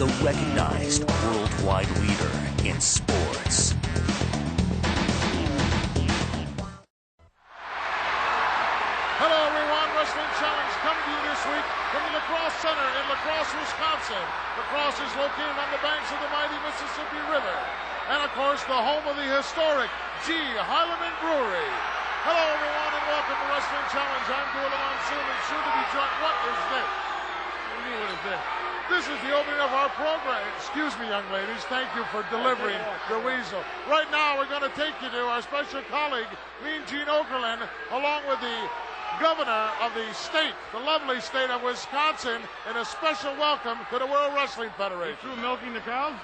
the recognized worldwide leader in sports. Hello everyone, Wrestling Challenge coming to you this week from the Lacrosse Center in Lacrosse, Wisconsin. Lacrosse is located on the banks of the mighty Mississippi River. And of course, the home of the historic G. Heilemann Brewery. Hello everyone and welcome to Wrestling Challenge. I'm Gorilla Monsoon and soon to be joined. What is this? What is this? This is the opening of our program. Excuse me, young ladies. Thank you for delivering the weasel. Right now, we're going to take you to our special colleague, Mean Gene Okerlund, along with the governor of the state, the lovely state of Wisconsin, and a special welcome to the World Wrestling Federation. You through milking the cows?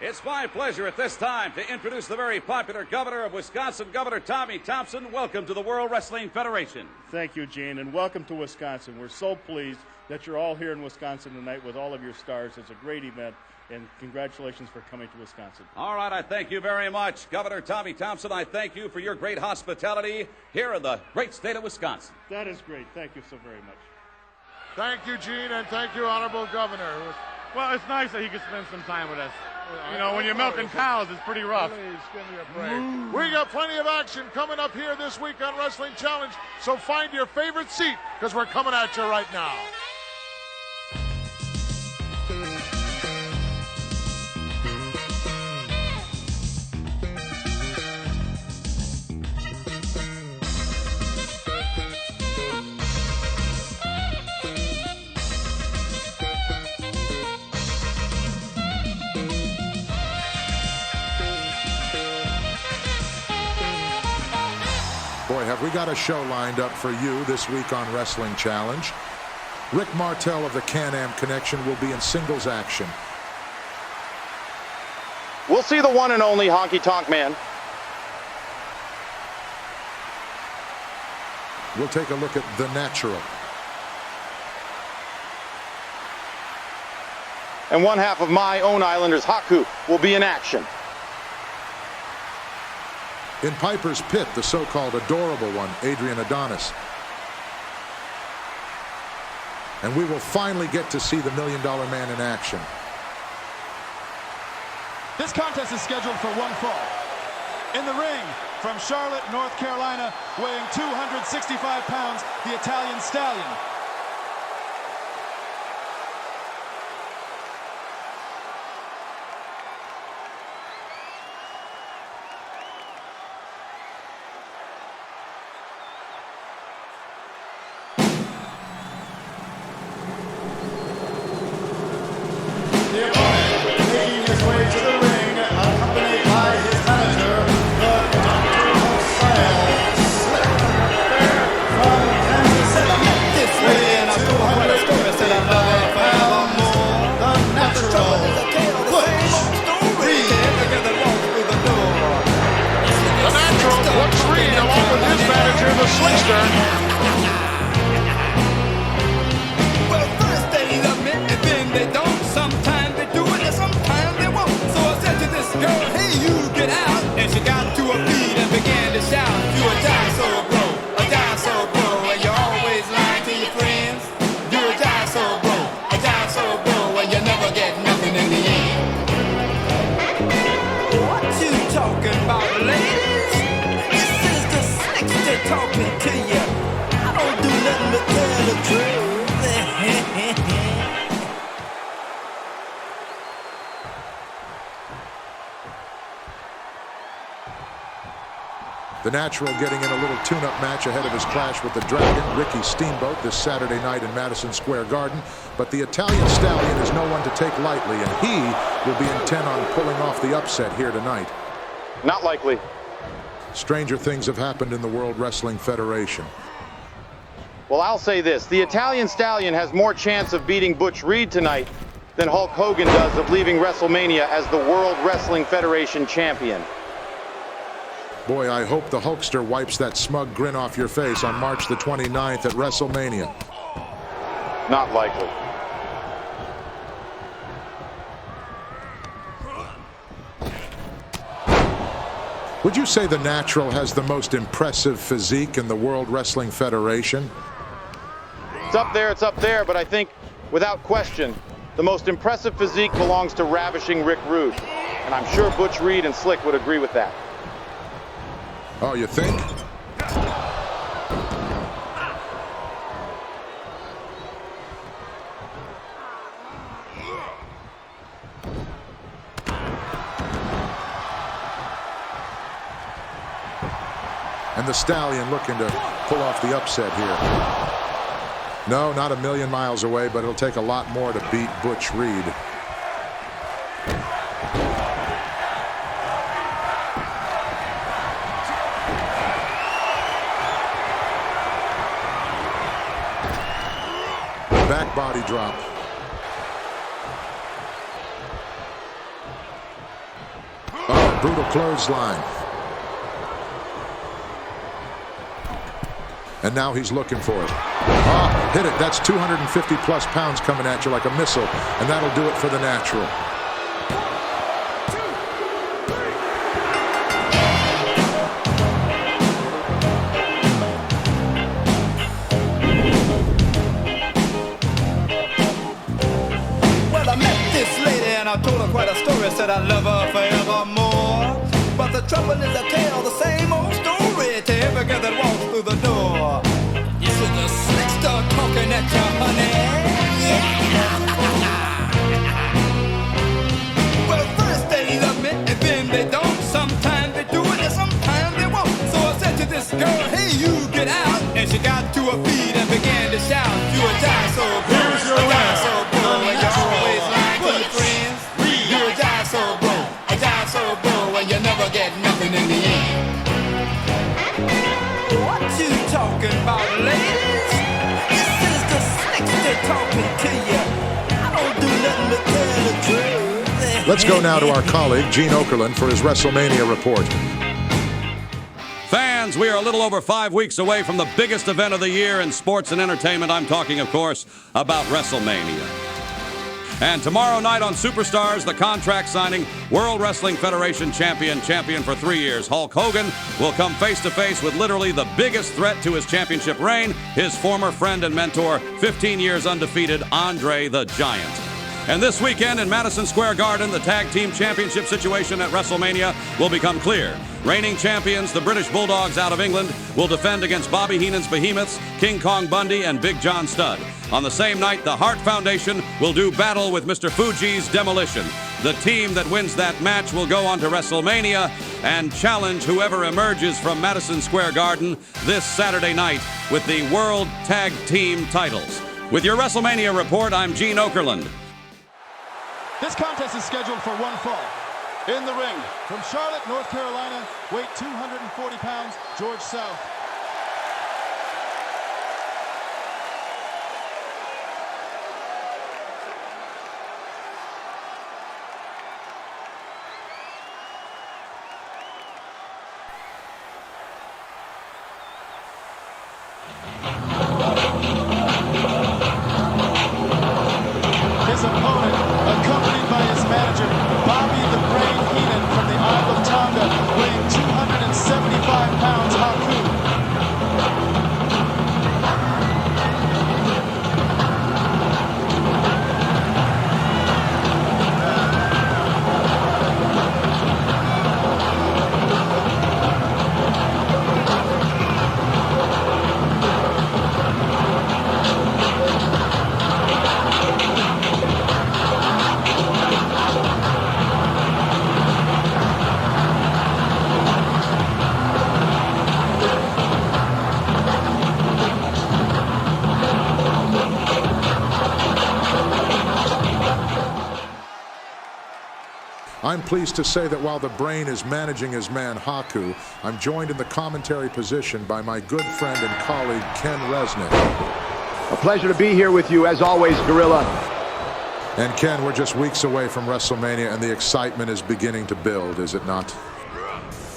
It's my pleasure at this time to introduce the very popular governor of Wisconsin, Governor Tommy Thompson. Welcome to the World Wrestling Federation. Thank you, Gene, and welcome to Wisconsin. We're so pleased that you're all here in Wisconsin tonight with all of your stars. It's a great event, and congratulations for coming to Wisconsin. All right, I thank you very much. Governor Tommy Thompson, I thank you for your great hospitality here in the great state of Wisconsin. That is great. Thank you so very much. Thank you, Gene, and thank you, Honorable Governor. Well, it's nice that he could spend some time with us. You know, when you're milking cows, it's pretty rough. Please give me a break. We got plenty of action coming up here this week on Wrestling Challenge, so find your favorite seat, because we're coming at you right now. Boy, have we got a show lined up for you this week on Wrestling Challenge. Rick Martel of the Can-Am Connection will be in singles action. We'll see the one and only Honky Tonk Man. We'll take a look at The Natural. And one half of my own Islanders, Haku, will be in action. In Piper's Pit, the so-called adorable one, Adrian Adonis. And we will finally get to see the $1 Million Man in action. This contest is scheduled for one fall. In the ring, from Charlotte, North Carolina, weighing 265 pounds, the Italian Stallion. The opponent making his way to the ring, accompanied by his manager, the Doctor of Science, from Kansas City, weighing 265 pounds, the Natural, Butch Reed. The Natural, Butch Reed, along with his manager, the Slickster. Well, first they love me, and then they don't. Sometimes they do it, and sometimes they won't. So I said to this girl, hey, you get out. And she got to her feet and began to shout, you a dinosaur bro, a dinosaur bro. And you're always lying to your friends. You're a dinosaur bro, and you never get nothing in the end. What you talking about, ladies? This is the Slickster talking to you. I don't do nothing but tell the truth. The Natural getting in a little tune-up match ahead of his clash with the Dragon, Ricky Steamboat, this Saturday night in Madison Square Garden. But the Italian Stallion is no one to take lightly, and he will be intent on pulling off the upset here tonight. Not likely. Stranger things have happened in the World Wrestling Federation. Well, I'll say this. The Italian Stallion has more chance of beating Butch Reed tonight than Hulk Hogan does of leaving WrestleMania as the World Wrestling Federation champion. Boy, I hope the Hulkster wipes that smug grin off your face on March the 29th at WrestleMania. Not likely. Would you say the Natural has the most impressive physique in the World Wrestling Federation? It's up there, but I think, without question, the most impressive physique belongs to ravishing Rick Rude. And I'm sure Butch Reed and Slick would agree with that. Oh, you think? And the Stallion looking to pull off the upset here. No, not a million miles away, but it'll take a lot more to beat Butch Reed. Back body drop. Oh, brutal clothesline. And now he's looking for it. Oh, hit it. That's 250 plus pounds coming at you like a missile. And that'll do it for the natural. Well, I met this lady and I told her quite a story. Said I love her forevermore. But the trouble is I tell the same old story to every girl that walks through the door. You see the slick start talking at you, honey. Yeah. Well, first they love me and then they don't. Sometimes they do it and sometimes they won't. So I said to this girl, hey, you get out. And she got to her feet and began to shout. You a die so broke, a die so broke, and you always lying to your friends. You a die so broke, a die so broke, and you never get nothing in the end. What you talking about, ladies? This is the slickster talking to you. I don't do nothing but tell the truth. Let's go now to our colleague, Gene Okerlund, for his WrestleMania report. Fans, we are a little over 5 weeks away from the biggest event of the year in sports and entertainment. I'm talking, of course, about WrestleMania. And tomorrow night on Superstars, the contract signing World Wrestling Federation champion for 3 years, Hulk Hogan, will come face-to-face with literally the biggest threat to his championship reign, his former friend and mentor, 15 years undefeated, Andre the Giant. And this weekend in Madison Square Garden, the tag team championship situation at WrestleMania will become clear. Reigning champions, the British Bulldogs out of England, will defend against Bobby Heenan's Behemoths, King Kong Bundy, and Big John Studd. On the same night, the Hart Foundation will do battle with Mr. Fuji's Demolition. The team that wins that match will go on to WrestleMania and challenge whoever emerges from Madison Square Garden this Saturday night with the World Tag Team titles. With your WrestleMania report, I'm Gene Okerlund. This contest is scheduled for one fall. In the ring, from Charlotte, North Carolina, weight 240 pounds, George South. His opponent, accompanied by his manager, Bobby the Brain Heenan from the Isle of Tonga, weighing 275 pounds, Haku. I'm pleased to say that while the Brain is managing his man Haku, I'm joined in the commentary position by my good friend and colleague Ken Resnick. A pleasure to be here with you, as always, Gorilla. And Ken, we're just weeks away from WrestleMania, and the excitement is beginning to build, is it not?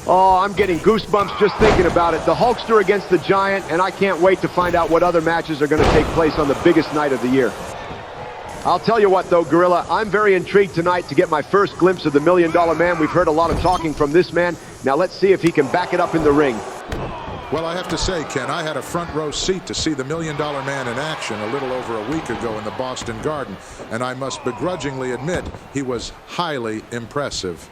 Oh, I'm getting goosebumps just thinking about it. The Hulkster against the Giant, and I can't wait to find out what other matches are going to take place on the biggest night of the year. I'll tell you what, though, Gorilla, I'm very intrigued tonight to get my first glimpse of the $1 Million Man. We've heard a lot of talking from this man. Now let's see if he can back it up in the ring. Well, I have to say, Ken, I had a front row seat to see the $1 Million Man in action a little over a week ago in the Boston Garden, and I must begrudgingly admit he was highly impressive.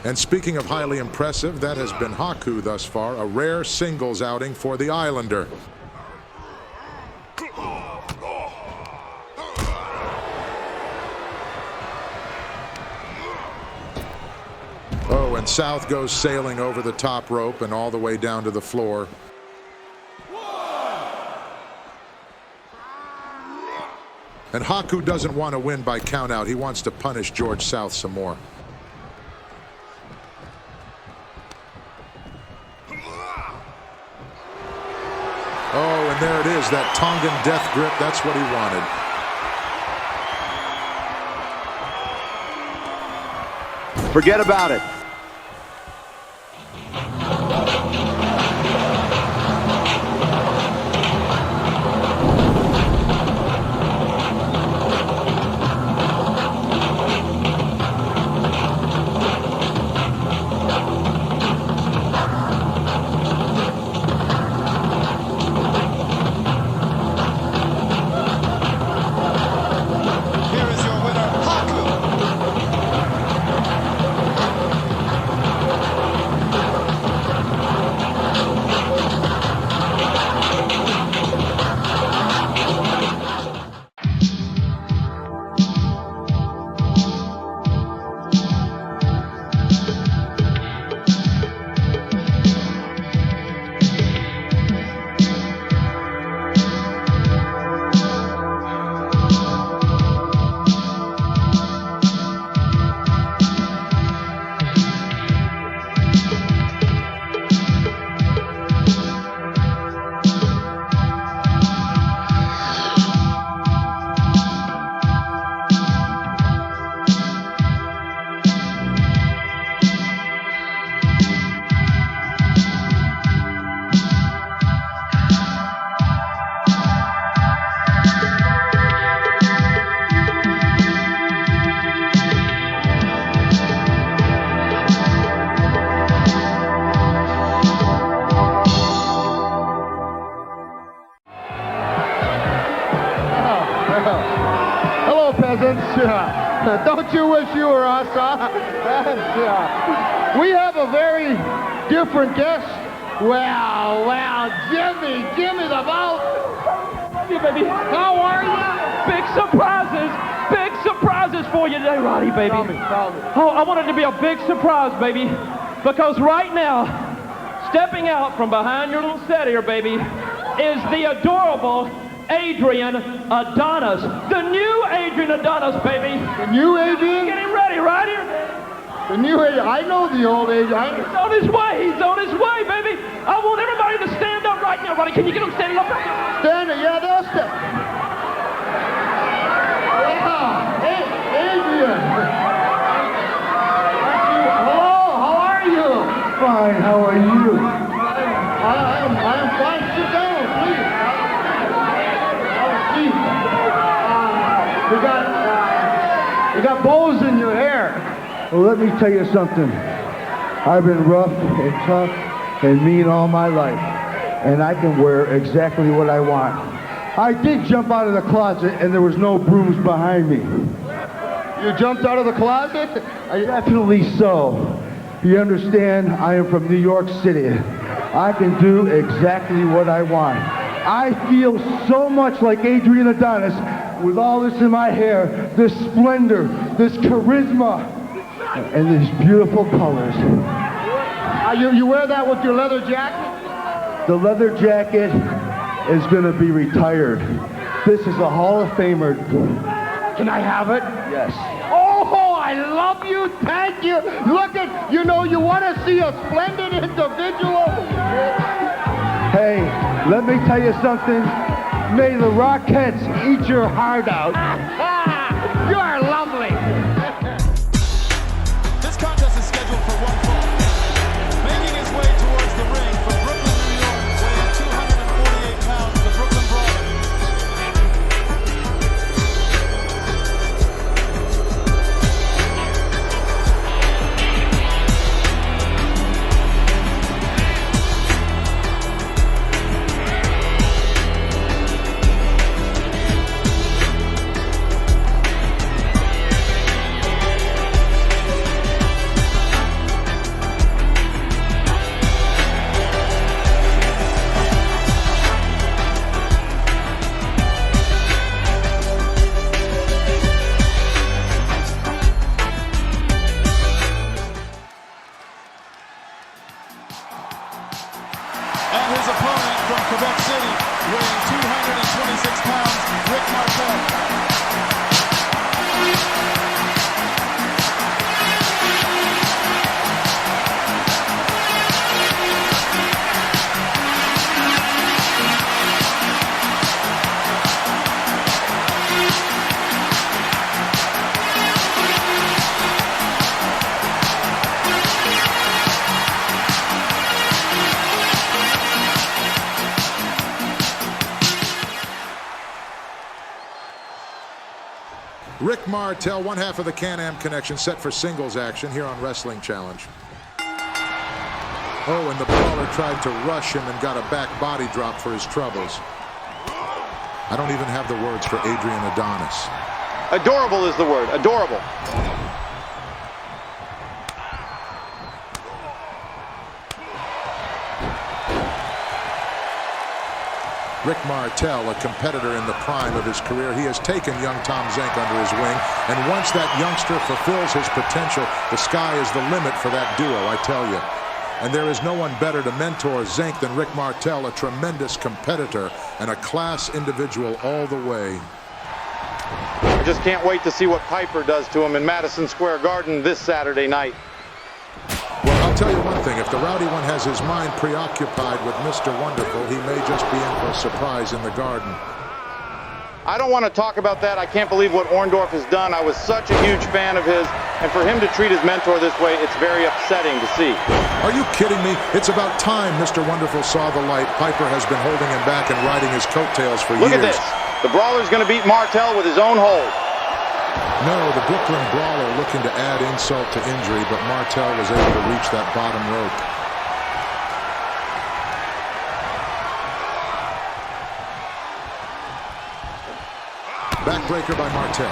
And speaking of highly impressive, that has been Haku thus far, a rare singles outing for the Islander. Oh, and South goes sailing over the top rope and all the way down to the floor. And Haku doesn't want to win by countout. He wants to punish George South some more. Oh, and there it is, that Tongan death grip. That's what he wanted. Forget about it. Don't you wish you were us, huh? We have a very different guest. Well, Jimmy the Boat. Hey, baby. How are you? Big surprises for you today, Roddy, baby. Tell me. Oh, I want it to be a big surprise, baby, because right now, stepping out from behind your little set here, baby, is the adorable Adrian Adonis. The new Adrian Adonis, baby. The new Adrian? Getting ready, right here. The new Adrian. I know the old Adrian. He's on his way, baby. I want everybody to stand up right now, Roddy. Can you get them standing up right now? Standing, yeah, they'll stand. Yeah. Hey, Adrian. Hello, how are you? Fine, how are you? I'm fine. Sit down, please. You got bows in your hair. Well, let me tell you something. I've been rough and tough and mean all my life, and I can wear exactly what I want. I did jump out of the closet, and there was no brooms behind me. You jumped out of the closet? Definitely so. You understand, I am from New York City. I can do exactly what I want. I feel so much like Adrian Adonis with all this in my hair, this splendor, this charisma, and these beautiful colors. You wear that with your leather jacket? The leather jacket is going to be retired. This is a Hall of Famer. Can I have it? Yes. Oh, I love you. Thank you. Look at, you want to see a splendid individual? Hey, let me tell you something. May the Rockettes eat your heart out. You are lovely. This contest is scheduled for one fall. Making his way towards the ring from Brooklyn, New York, weighing 248 pounds, the Brooklyn Brawler. and his opponent from Quebec City, weighing 226 pounds, Rick Martel. Rick Martel, one half of the Can-Am Connection, set for singles action here on Wrestling Challenge. Oh, and the Brawler tried to rush him and got a back body drop for his troubles. I don't even have the words for Adrian Adonis. Adorable is the word. Adorable. Rick Martel, a competitor in the prime of his career, he has taken young Tom Zenk under his wing, and once that youngster fulfills his potential, the sky is the limit for that duo, I tell you. And there is no one better to mentor Zenk than Rick Martel, a tremendous competitor and a class individual all the way. I just can't wait to see what Piper does to him in Madison Square Garden this Saturday night. Well, I'll tell you one thing. If the Rowdy One has his mind preoccupied with Mr. Wonderful, he may just be in for a surprise in the Garden. I don't want to talk about that. I can't believe what Orndorff has done. I was such a huge fan of his, and for him to treat his mentor this way, it's very upsetting to see. Are you kidding me? It's about time Mr. Wonderful saw the light. Piper has been holding him back and riding his coattails for years. Look at this. The Brawler's going to beat Martel with his own hold. No, the Brooklyn Brawler looking to add insult to injury, but Martel was able to reach that bottom rope. Backbreaker by Martel.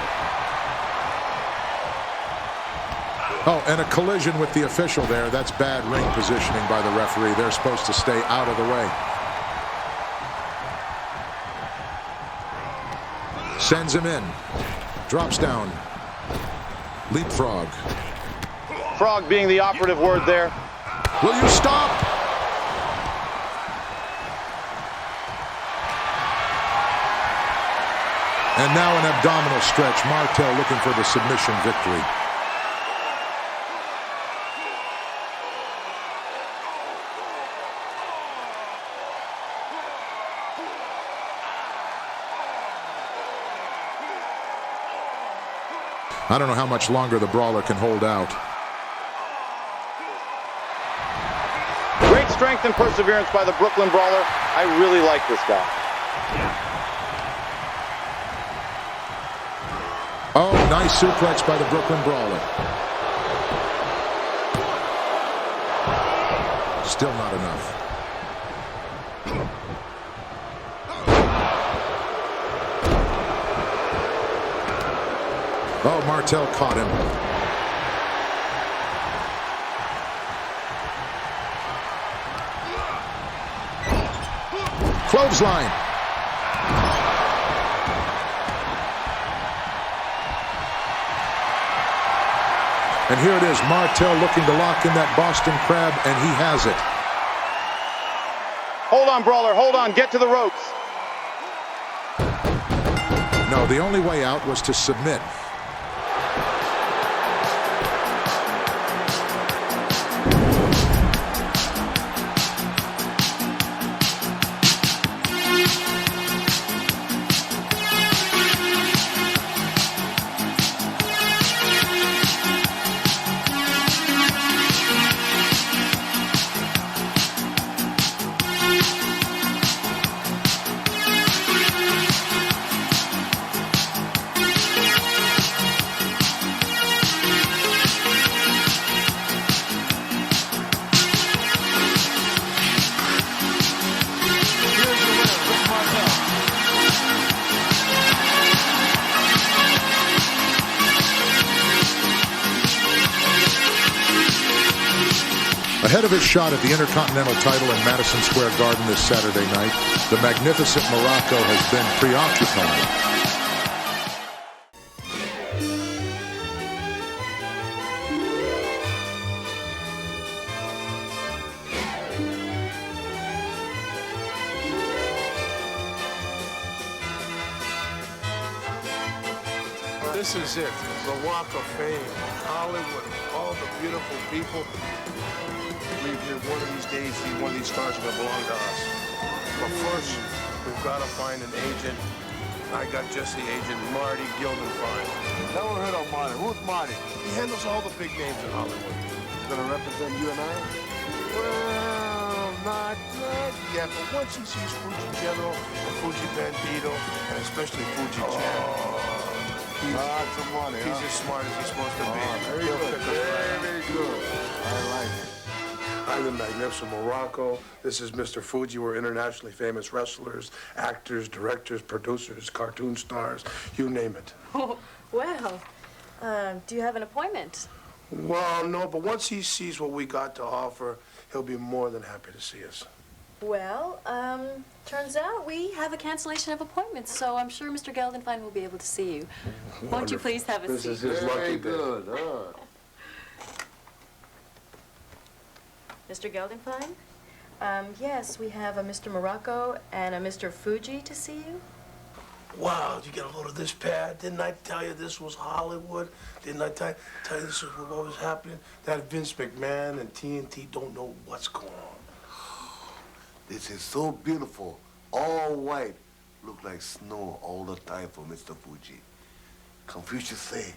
Oh, and a collision with the official there. That's bad ring positioning by the referee. They're supposed to stay out of the way. Sends him in. Drops down. Leapfrog. Frog being the operative word there. Will you stop? And now an abdominal stretch. Martel looking for the submission victory. I don't know how much longer the Brawler can hold out. Great strength and perseverance by the Brooklyn Brawler. I really like this guy. Oh, nice suplex by the Brooklyn Brawler. Still not enough. Oh, Martel caught him. Clothesline. And here it is, Martel looking to lock in that Boston Crab, and he has it. Hold on, Brawler, hold on, get to the ropes. No, the only way out was to submit. Ahead of his shot at the Intercontinental title in Madison Square Garden this Saturday night, the Magnificent Morocco has been preoccupied. This is it, the Walk of Fame, Hollywood, all the beautiful people. We believe that one of these days, one of these stars are going to belong to us. But first, we've got to find an agent. I got just the agent, Marty Gilden fine. Never heard of Marty. Who's Marty? He handles all the big names in Hollywood. Gonna represent you and I? Well, not yet, but once he sees Fuji General and Fuji Bandito, and especially Fuji Chan, lots of money, he's as smart as he's supposed to be. Very good. Very good. I like it. I'm the Magnificent Morocco. This is Mr. Fuji. We're internationally famous wrestlers, actors, directors, producers, cartoon stars, you name it. Oh, well, do you have an appointment? Well, no, but once he sees what we got to offer, he'll be more than happy to see us. Well, turns out we have a cancellation of appointments, so I'm sure Mr. Geldenfein will be able to see you. Won't you please have a seat? This is his lucky day. Good. Mr. Geldenfein? Yes, we have a Mr. Morocco and a Mr. Fuji to see you. Wow, did you get a load of this pad? Didn't I tell you this was Hollywood? Didn't I tell you this is what was happening? That Vince McMahon and TNT don't know what's going on. This is so beautiful. All white. Look like snow all the time for Mr. Fuji. Confucius say,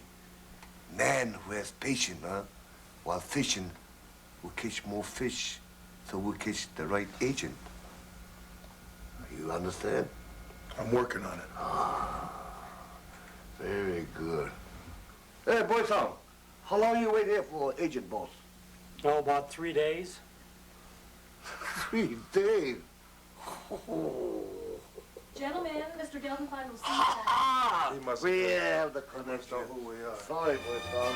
man who has patience, while fishing will catch more fish, so we'll catch the right agent. You understand? I'm working on it. Very good. Hey, boy, Tom, how long you wait here for agent, boss? Oh, about 3 days. 3 days? Gentlemen, Mr. Geldenfein will see you. He must we have the connection. know who we are. Sorry, boy, Tom.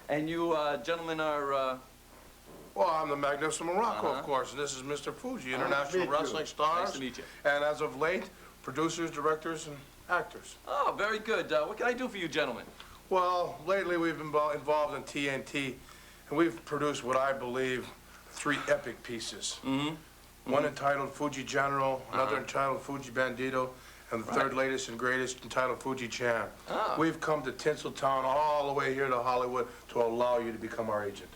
And you gentlemen are... Well, I'm the Magnificent Morocco, of course, and this is Mr. Fuji, international wrestling stars. Nice to meet you. And as of late, producers, directors, and actors. Oh, very good. What can I do for you gentlemen? Well, lately we've been involved in TNT, and we've produced what I believe 3 epic pieces. One entitled Fuji General, another entitled Fuji Bandito, and the third latest and greatest entitled Fuji Chan. We've come to Tinseltown all the way here to Hollywood to allow you to become our agent.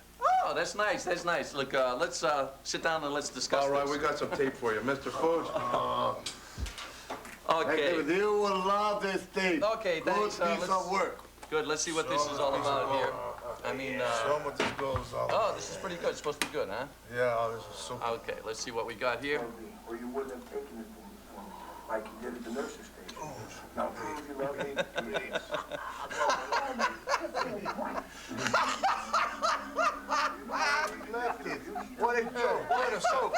Oh, that's nice. That's nice. Look, let's sit down and let's discuss All right, this. we got some tape for you. Mr. Fuji. Okay. You will love this tape. Okay, thanks. Good piece of work. Good. Let's see what this is all about here. I mean, show them what this goes all about. Oh, this is pretty good. It's supposed to be good, huh? Yeah, this is super. Okay, let's see what we got here. Or you wouldn't have taken it like you did at the nurse's station. Now, please, you love me, please. What a joke. What a joke.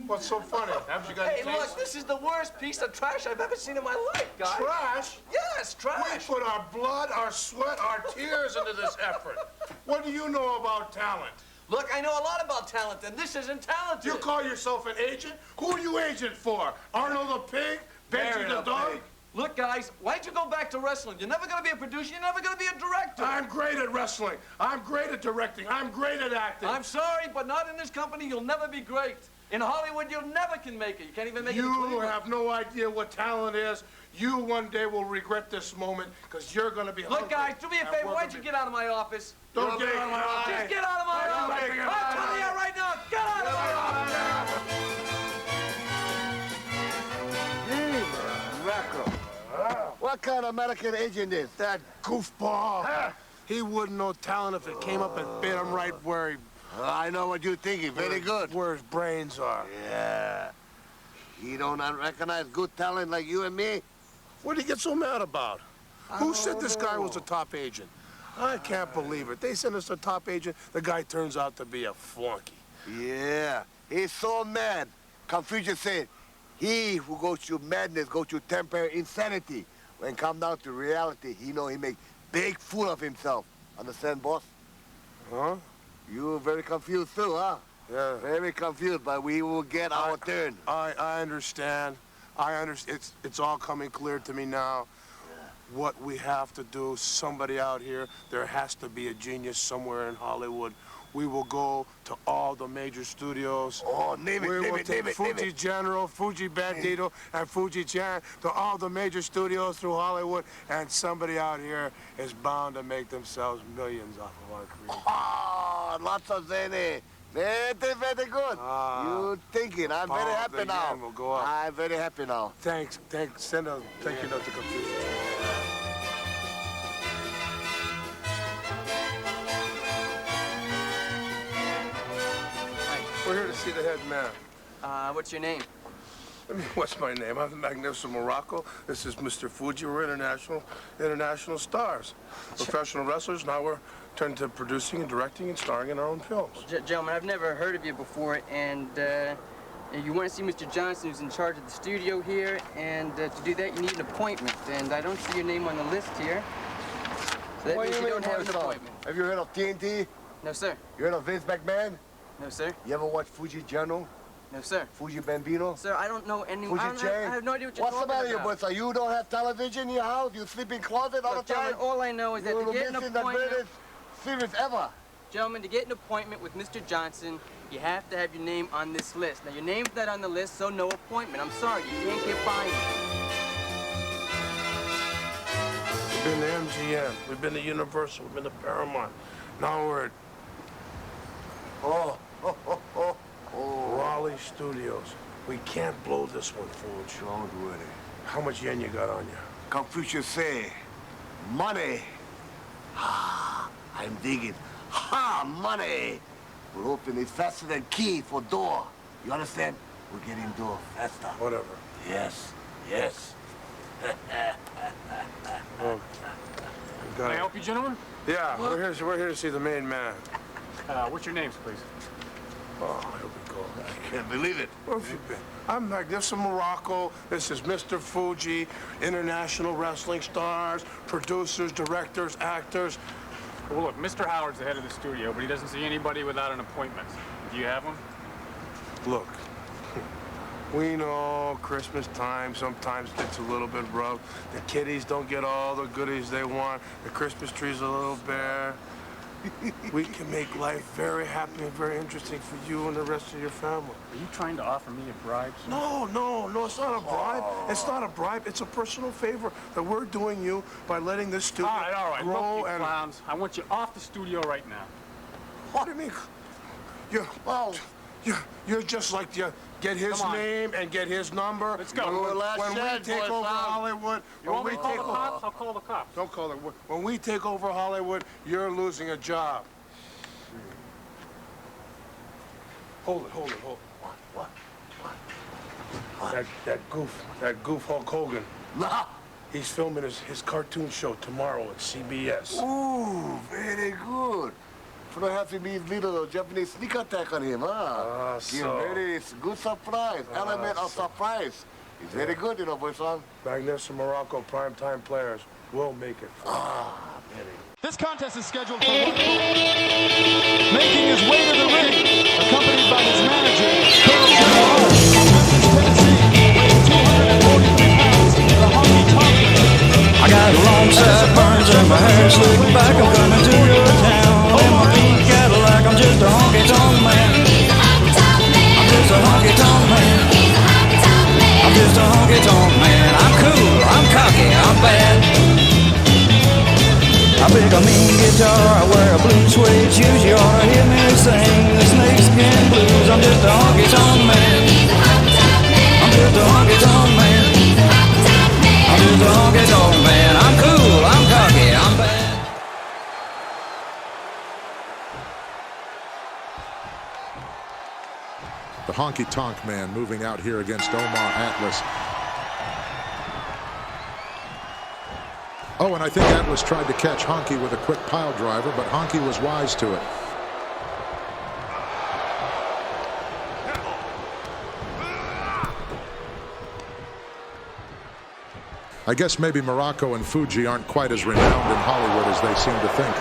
What's so funny? Haven't you got Hey, taste? look, this is the worst piece of trash I've ever seen in my life, guys. Trash? Yes, trash. We put our blood, our sweat, our tears into this effort. What do you know about talent? Look, I know a lot about talent, and this isn't talented. You call yourself an agent? Who are you agent for? Arnold the Pig? Benji the Dog? Look, guys, why'd you go back to wrestling? You're never going to be a producer. You're never going to be a director. I'm great at wrestling. I'm great at directing. I'm great at acting. I'm sorry, but not in this company. You'll never be great. In Hollywood, you never can make it. You can't even make it in You Cleveland. have no idea what talent is. You one day will regret this moment because you're going to be Look, guys, do me a favor. Why'd you get out of my office? Don't get out of my office. Just get out of my office. I'm telling you right now, get out of my office. What kind of American agent is that goofball? He wouldn't know talent if it came up and bit him right where he... I know what you're thinking. Very good. Where his brains are. Yeah. He don't recognize good talent like you and me? What did he get so mad about? Who said this guy was a top agent? I can't believe it. They sent us a top agent. The guy turns out to be a flunky. Yeah. He's so mad. Confucius said, he who goes through madness goes through temporary insanity. When come down to reality, he know he make big fool of himself. Understand, boss? Huh? You very confused too, huh? Yeah. Very confused, but we will get our turn. I understand. I understand. It's all coming clear to me now. what we have to do. Somebody out here, there has to be a genius somewhere in Hollywood. We will go to all the major studios. Oh, name it, we name will it, take name it, Fuji name it. General, Fuji Bandito, and Fuji Chan to all the major studios through Hollywood, and somebody out here is bound to make themselves millions off of our creation. Oh, lots of Zene. Very good. You thinking? I'm very happy now. Will go up. I'm very happy now. Thanks. Send a thank you note to Confucius. We're here to see the head man. What's your name? What's my name? I'm the Magnificent Morocco. This is Mr. Fuji. We're international stars. Professional wrestlers. Now we're turned to producing and directing and starring in our own films. Gentlemen, I've never heard of you before, and you want to see Mr. Johnson, who's in charge of the studio here, and to do that, you need an appointment, and I don't see your name on the list here. So that means you don't have an appointment. Have you heard of TNT? No, sir. You heard of Vince McMahon? No, sir. You ever watch Fuji General? No, sir. Fuji Bambino? Sir, I don't know anyone. Fuji Chain? I have no idea what you're What's talking the matter, about. you boys? You don't have television in your house? You sleep in closet all the time? Gentlemen, all I know is that to get an appointment... the greatest series ever. Gentlemen, to get an appointment with Mr. Johnson, you have to have your name on this list. Now, your name's not on the list, so no appointment. I'm sorry, you can't get by me. We've been to MGM. We've been to Universal. We've been to Paramount. Now we're at Raleigh Studios. We can't blow this one, Fuji. Don't worry. How much yen you got on you? Confucius say, money. I'm digging. Money. We'll open it faster than key for door. You understand? We're getting door faster. Whatever. Yes. Can I help you, gentlemen? Yeah, we're here to see the main man. What's your names, please? Oh, here we go. I can't believe it. Where have you been? I'm Magnificent Morocco. This is Mr. Fuji, international wrestling stars, producers, directors, actors. Well, look, Mr. Howard's the head of the studio, but he doesn't see anybody without an appointment. Do you have one? Look, we know Christmas time sometimes gets a little bit rough. The kiddies don't get all the goodies they want. The Christmas tree's a little bare. We can make life very happy and very interesting for you and the rest of your family. Are you trying to offer me a bribe? Sir? No, it's not a bribe. It's not a bribe. It's a personal favor that we're doing you by letting this studio all right. grow. Look, you clowns. I want you off the studio right now. What do you mean? You're just like you get his name and get his number. Let's go. When we take over Hollywood, you want me to call the cops? I'll call the cops. Don't call it. When we take over Hollywood, you're losing a job. Hold it. What? That goof Hulk Hogan. Nah. He's filming his cartoon show tomorrow at CBS. Ooh, very good. For to have to be little Japanese sneak attack on him, huh? Very good surprise, element of surprise. It's very good, you know, boy, son. Magnificent Morocco primetime players will make it. Very. This contest is scheduled for 1 fall. Making his way to the ring, accompanied by his manager, Colonel General Hart from Memphis, Tennessee, weighing 243 pounds, the Honky Tonk. I got long sideburns and my hair slicked back. I'm coming to your town in my pink Cadillac. I'm just a honky-tonk man. I'm just a honky-tonk man. I'm just a honky-tonk man. I'm cool, I'm cocky, I'm bad. I pick a mean guitar, I wear a blue suede shoes. You ought to hear me sing the snakeskin blues. I'm just a honky-tonk man. I'm just a honky-tonk man. I'm just a honky-tonk man. I'm cool, I'm cocky, I'm bad. The honky-tonk man moving out here against Omar Atlas. Oh, and I think Atlas tried to catch Honky with a quick pile driver, but Honky was wise to it. I guess maybe Morocco and Fuji aren't quite as renowned in Hollywood as they seem to think.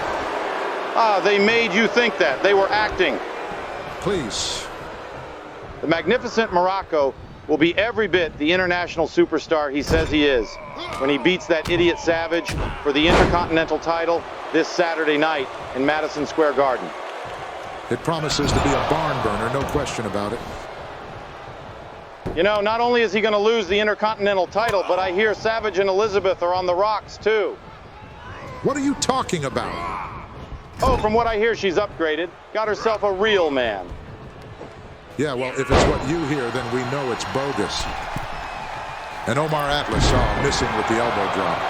They made you think that. They were acting. Please. The Magnificent Morocco will be every bit the international superstar he says he is. when he beats that idiot Savage for the Intercontinental title this Saturday night in Madison Square Garden. It promises to be a barn burner, no question about it. You know, not only is he going to lose the Intercontinental title, but I hear Savage and Elizabeth are on the rocks, too. What are you talking about? Oh, from what I hear, she's upgraded. Got herself a real man. Yeah, well, if it's what you hear, then we know it's bogus. And Omar Atlas saw missing with the elbow drop.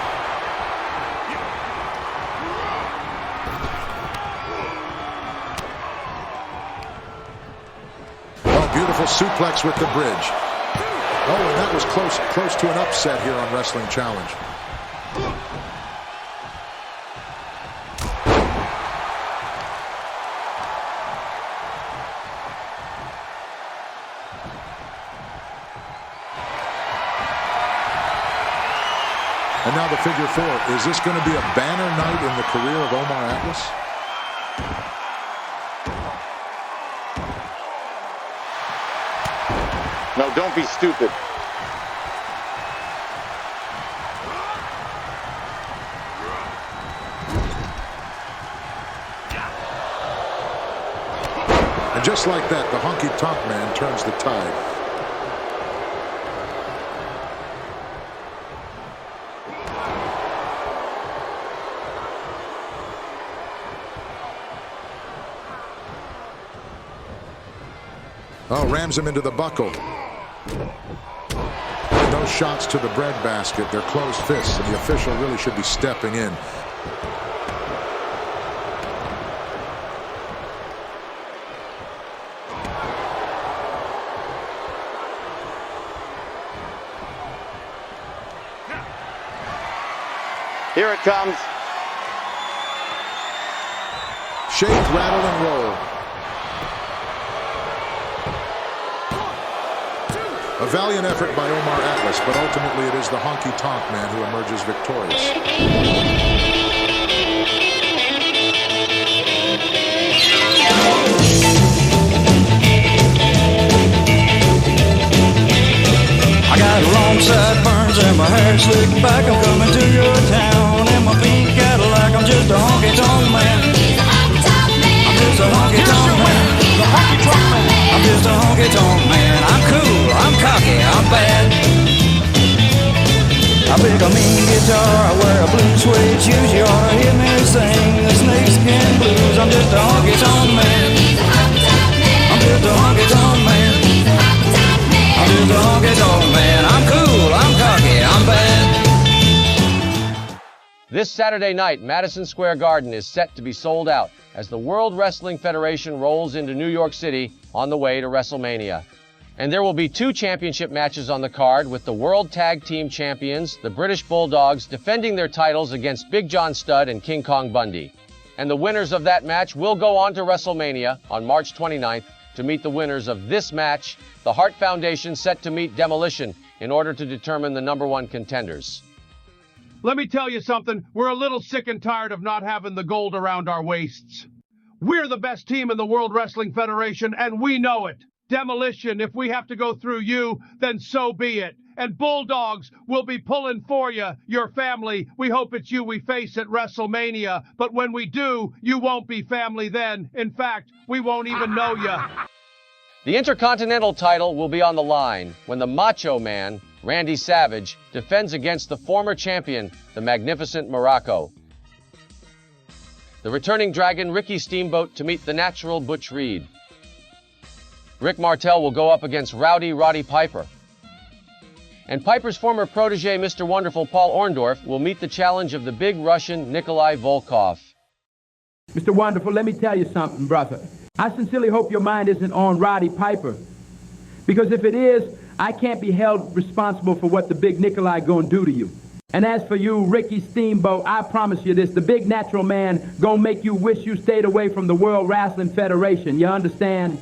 Oh, beautiful suplex with the bridge. Oh, and that was close to an upset here on Wrestling Challenge. And now the figure four. Is this going to be a banner night in the career of Omar Atlas? No, don't be stupid. And just like that, the Honky Tonk Man turns the tide. Oh, rams him into the buckle. And those shots to the breadbasket, they're closed fists, and the official really should be stepping in. Here it comes. Shake, rattle, and roll. A valiant effort by Omar Atlas, but ultimately it is the Honky Tonk Man who emerges victorious. I got long sideburns and my hair slicked back. I'm coming to your town in my pink Cadillac. I'm just a honky tonk man. I'm just a honky tonk man. I'm just a honky tonk man. I'm cool, I'm cocky, I'm bad. I pick a mean guitar, I wear a blue suede shoes. You ought to hear me sing the snakeskin blues. I'm just a honky tonk man. I'm just a honky tonk man. I'm just a honky tonk man. I'm cool, I'm cocky, I'm bad. This Saturday night, Madison Square Garden is set to be sold out as the World Wrestling Federation rolls into New York City on the way to WrestleMania. And there will be 2 championship matches on the card, with the World Tag Team Champions, the British Bulldogs, defending their titles against Big John Studd and King Kong Bundy. And the winners of that match will go on to WrestleMania on March 29th to meet the winners of this match, the Hart Foundation set to meet Demolition in order to determine the #1 contenders. Let me tell you something, we're a little sick and tired of not having the gold around our waists. We're the best team in the World Wrestling Federation, and we know it. Demolition, if we have to go through you, then so be it. And Bulldogs will be pulling for you, your family. We hope it's you we face at WrestleMania. But when we do, you won't be family then. In fact, we won't even know you. The Intercontinental title will be on the line when the Macho Man, Randy Savage, defends against the former champion, the Magnificent Morocco. The returning Dragon, Ricky Steamboat, to meet the Natural Butch Reed. Rick Martel will go up against Rowdy Roddy Piper. And Piper's former protege, Mr. Wonderful Paul Orndorff, will meet the challenge of the big Russian Nikolai Volkov. Mr. Wonderful, let me tell you something, brother. I sincerely hope your mind isn't on Roddy Piper. Because if it is, I can't be held responsible for what the big Nikolai gonna do to you. And as for you, Ricky Steamboat, I promise you this, the big natural man gonna make you wish you stayed away from the World Wrestling Federation, you understand?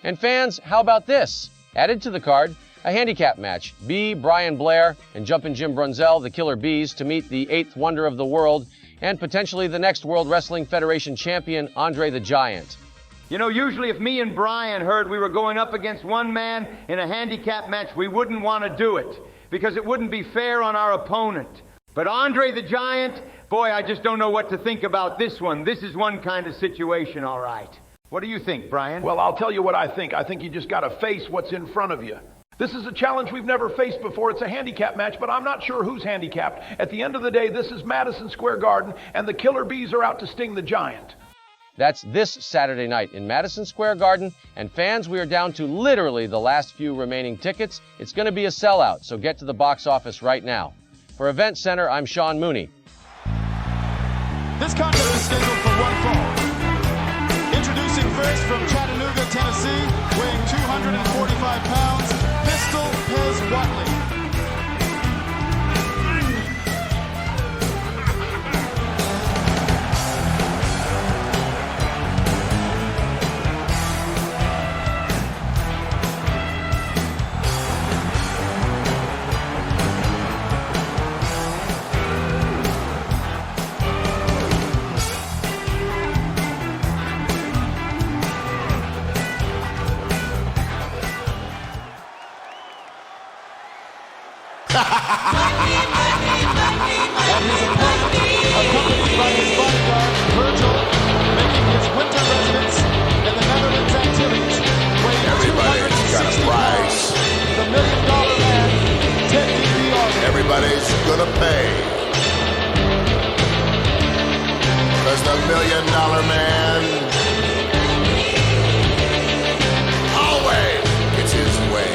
And fans, how about this? Added to the card, a handicap match. B, Brian Blair, and Jumpin' Jim Brunzell, the Killer Bees, to meet the 8th wonder of the world, and potentially the next World Wrestling Federation champion, Andre the Giant. You know, usually if me and Brian heard we were going up against one man in a handicap match, we wouldn't want to do it. because it wouldn't be fair on our opponent. But Andre the Giant, boy, I just don't know what to think about this one. This is one kind of situation, all right. What do you think, Brian? Well, I'll tell you what I think. I think you just got to face what's in front of you. This is a challenge we've never faced before. It's a handicap match, but I'm not sure who's handicapped. At the end of the day, this is Madison Square Garden, and the Killer Bees are out to sting the Giant. That's this Saturday night in Madison Square Garden, and fans, we are down to literally the last few remaining tickets. It's going to be a sellout, so get to the box office right now. For Event Center, I'm Sean Mooney. This contest is scheduled for one fall. Introducing first from Chattanooga, Tennessee, weighing 245 pounds, Pistol Pez Watley. And his opponent, accompanied by his bodyguard, Virgil, making his winter residence in the Netherlands Antilles, weighing 260 pounds, the $1 million man, DiBiase. Everybody's gonna pay. Because the $1 million man always gets his way.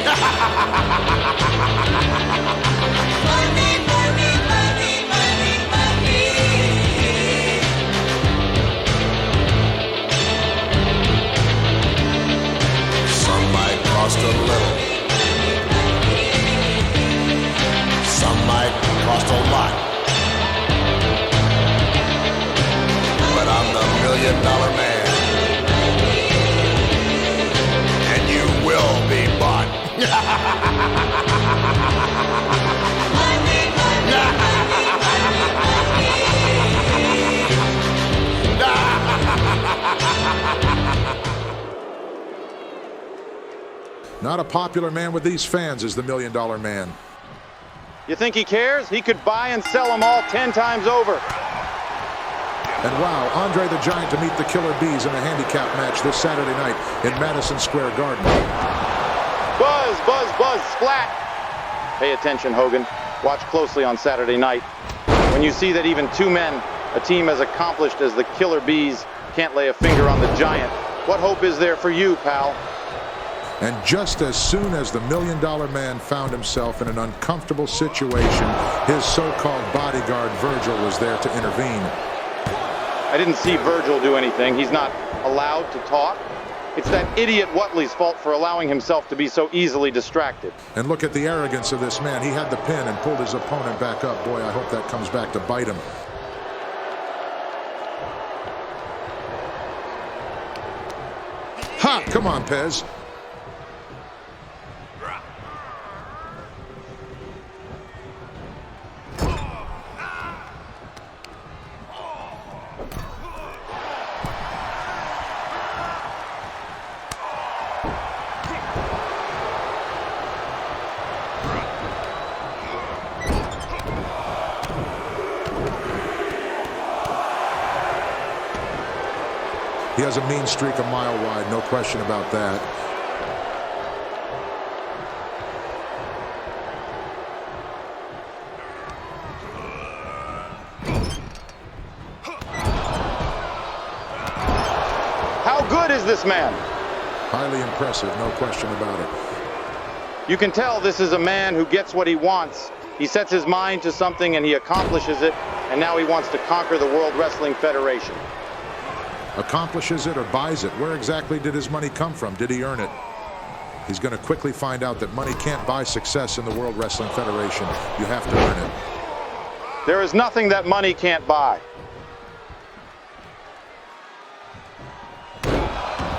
Cost a little. Some might cost a lot. But I'm the $1 million man. And you will be bought. Not a popular man with these fans is the $1 million man. You think he cares? He could buy and sell them all 10 times over. And wow, Andre the Giant to meet the Killer Bees in a handicap match this Saturday night in Madison Square Garden. Buzz, buzz, buzz, splat. Pay attention, Hogan. Watch closely on Saturday night. When you see that even two men, a team as accomplished as the Killer Bees, can't lay a finger on the Giant, what hope is there for you, pal? And just as soon as the $1 million man found himself in an uncomfortable situation, his so-called bodyguard Virgil was there to intervene. I didn't see Virgil do anything. He's not allowed to talk. It's that idiot Whatley's fault for allowing himself to be so easily distracted. And look at the arrogance of this man. He had the pin and pulled his opponent back up. Boy, I hope that comes back to bite him. Ha! Come on, Pez. He has a mean streak a mile wide, no question about that. How good is this man? Highly impressive, no question about it. You can tell this is a man who gets what he wants. He sets his mind to something and he accomplishes it, and now he wants to conquer the World Wrestling Federation. Accomplishes it or buys it. Where exactly did his money come from? Did he earn it? He's going to quickly find out that money can't buy success in the World Wrestling Federation. You have to earn it. There is nothing that money can't buy.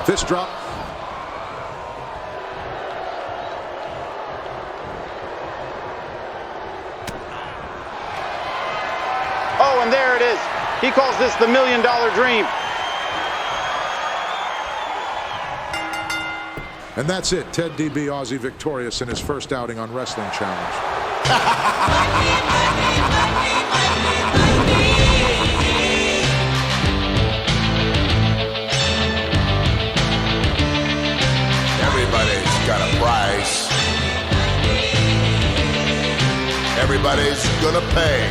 Fist drop. Oh, and there it is. He calls this the $1 million dream. And that's it. Ted DiBiase victorious in his first outing on Wrestling Challenge. Everybody's got a price. Everybody's gonna pay.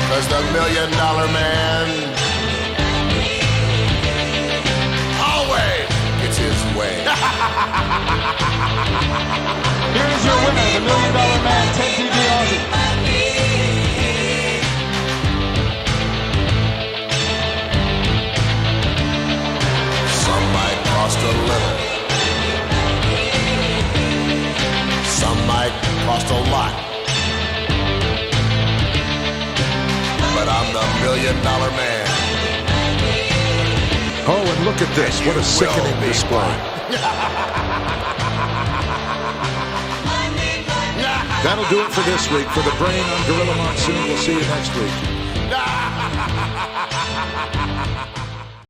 'Cause the $1 Million Man always gets his way. Here's your winner, the $1 Million Man, Ted DiBiase. Some might cost a little. Some might cost a lot. But I'm the $1 Million Man. Oh, and look at this. What a sickening display. That'll do it for this week. For the brain, I'm Gorilla Monsoon. We'll see you next week.